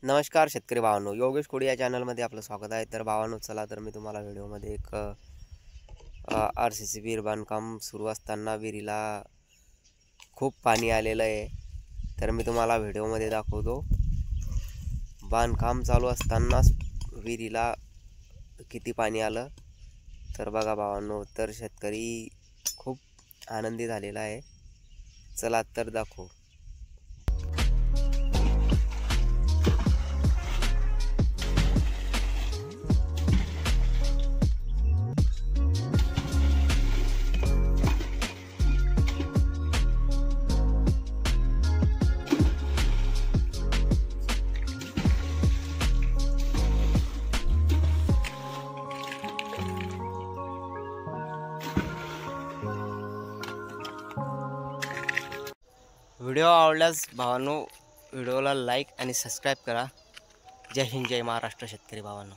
नमस्कार शेतकरी भावांनो, योगेश कोडी या चॅनलमध्ये आपलं स्वागत आहे. तर भावांनो, चला तर मी तुम्हाला व्हिडिओमध्ये एक RCC विहीर बांधकाम सुरू असताना विहिरीला खूप पाणी आलेलं आहे. तर मी तुम्हाला व्हिडिओमध्ये दाखवतो. बांधकाम चालू असतानाच विहिरीला किती पाणी आलं. तर बघा भावांनो, तर शेतकरी खूप आनंदी झालेला आहे. चला तर दाखवू. व्हिडिओ आवडल्यास भावांनो व्हिडिओला लाईक आणि सबस्क्राईब करा. जय हिंद, जय महाराष्ट्र शेतकरी भावांनो.